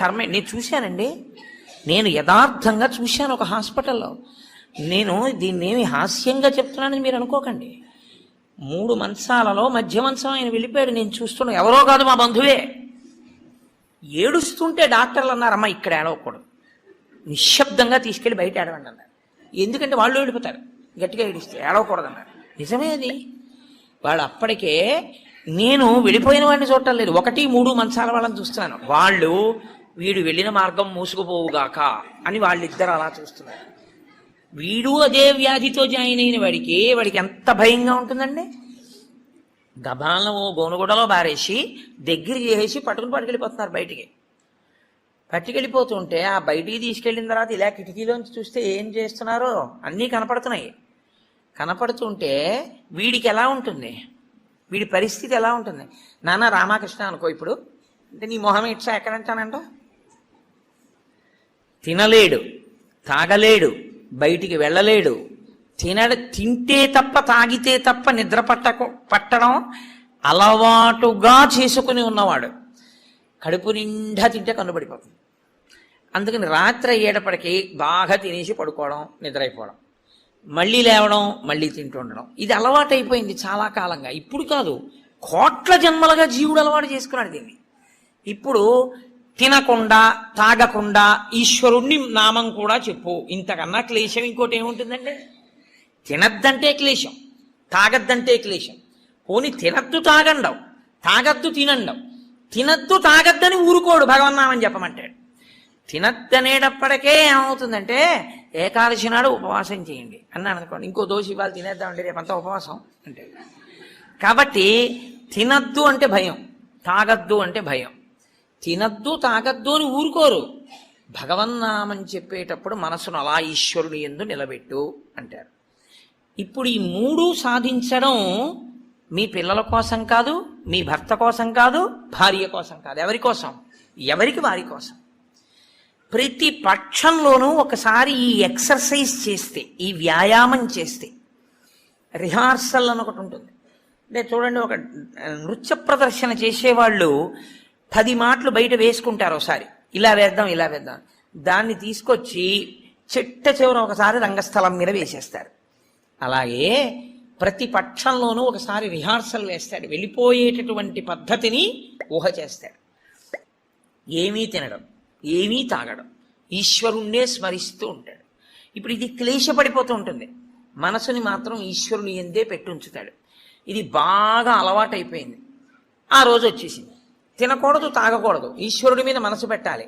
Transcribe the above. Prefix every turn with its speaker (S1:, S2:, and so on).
S1: కర్మ. నేను చూశానండి, నేను యథార్థంగా చూశాను ఒక హాస్పిటల్లో. నేను దీన్నేమి హాస్యంగా చెప్తున్నానని మీరు అనుకోకండి. 3 మంచాలలో మధ్య మంచం ఆయన వెళ్ళిపోయాడు. నేను చూస్తున్నా, ఎవరో కాదు మా బంధువే. ఏడుస్తుంటే డాక్టర్లు అన్నారు, అమ్మ ఇక్కడ ఏడవకూడదు, నిశ్శబ్దంగా తీసుకెళ్ళి బయట ఏడవండి అన్నారు. ఎందుకంటే వాళ్ళు ఏడిపోతారు గట్టిగా ఏడిస్తే, ఏడవకూడదు అన్నారు. నిజమే అది. వాడు అప్పటికే, నేను వెళ్ళిపోయిన వాడిని చూడటం లేదు, 1, 3 మంచాల వాళ్ళని చూస్తున్నాను. వాళ్ళు వీడు వెళ్ళిన మార్గం మూసుకుపోవుగాక అని వాళ్ళిద్దరు అలా చూస్తున్నారు. వీడు అదే వ్యాధితో జాయిన్ అయిన వాడికి ఎంత భయంగా ఉంటుందండి. గబాలను గోనుగూడలో బారేసి దగ్గర చేసి పట్టుకెళ్ళిపోతున్నారు బయటికి. పట్టుకెళ్ళిపోతుంటే ఆ బయటికి తీసుకెళ్ళిన తర్వాత ఇలా కిటికీలోంచి చూస్తే ఏం చేస్తున్నారో అన్నీ కనపడుతున్నాయి. కనపడుతుంటే వీడికి ఎలా ఉంటుంది, వీడి పరిస్థితి ఎలా ఉంటుంది? నాన్న రామకృష్ణ అనుకో ఇప్పుడు, అంటే నీ మొహం ఇట్సా ఎక్కడంటానంట. తినలేడు, తాగలేడు, బయటికి వెళ్ళలేడు, తింటే తప్ప తాగితే తప్ప నిద్ర పట్టడం అలవాటుగా చేసుకుని ఉన్నవాడు. కడుపు నిండా తింటే కన్నుబడిపోతుంది. అందుకని రాత్రి అయ్యేటప్పటికీ బాగా తినేసి పడుకోవడం, నిద్ర అయిపోవడం, మళ్ళీ లేవడం, మళ్ళీ తింటూ ఉండడం, ఇది అలవాటు అయిపోయింది చాలా కాలంగా. ఇప్పుడు కాదు, కోట్ల జన్మలుగా జీవుడు అలవాటు చేసుకున్నాడు దీన్ని. ఇప్పుడు తినకుండా తాగకుండా ఈశ్వరుణ్ణి నామం కూడా చెప్పు, ఇంతకన్నా క్లేశం ఇంకోటి ఏముంటుందండి? తినద్దంటే క్లేశం, తాగద్దంటే క్లేశం. పోనీ తినద్దు తాగండవు, తాగద్దు తినండవు. తినద్దు తాగద్దని ఊరుకోడు భగవన్నామని చెప్పమంటాడు. తినద్దనేటప్పటికే ఏమవుతుందంటే, ఏకాదశి నాడు ఉపవాసం చేయండి అన్నాను అనుకోండి, ఇంకో దోశ ఇవాళ తినేద్దామండి రేపంతా ఉపవాసం అంటే. కాబట్టి తినద్దు అంటే భయం, తాగద్దు అంటే భయం. తినద్దు తాగద్దు అని ఊరుకోరు. భగవన్నామని చెప్పేటప్పుడు మనసును అలా ఈశ్వరుని యందు నిలబెట్టు అంటారు. ఇప్పుడు ఈ 3 సాధించడం మీ పిల్లల కోసం కాదు, మీ భర్త కోసం కాదు, భార్య కోసం కాదు. ఎవరి కోసం? ఎవరికి వారి కోసం. ప్రతి పక్షంలోనూ ఒకసారి ఈ ఎక్సర్సైజ్ చేస్తే, ఈ వ్యాయామం చేస్తే, రిహార్సల్ అని ఒకటి ఉంటుంది. అంటే చూడండి, ఒక నృత్య ప్రదర్శన చేసేవాళ్ళు 10 మాటలు బయట వేసుకుంటారు. ఒకసారి ఇలా వేద్దాం, ఇలా వేద్దాం, దాన్ని తీసుకొచ్చి చిట్ట చివర ఒకసారి రంగస్థలం మీద వేసేస్తారు. అలాగే ప్రతి పక్షంలోనూ ఒకసారి రిహార్సల్ వేస్తాడు. వెళ్ళిపోయేటటువంటి పద్ధతిని ఊహ చేస్తాడు. ఏమీ తినడం, ఏమీ తాగడం, ఈశ్వరుణ్ణే స్మరిస్తూ ఉంటాడు. ఇప్పుడు ఇది క్లేశపడిపోతూ ఉంటుంది. మనసుని మాత్రం ఈశ్వరుని ఎందే పెట్టుంచుతాడు. ఇది బాగా అలవాటైపోయింది. ఆ రోజు వచ్చేసింది, తినకూడదు తాగకూడదు, ఈశ్వరుడి మీద మనసు పెట్టాలి.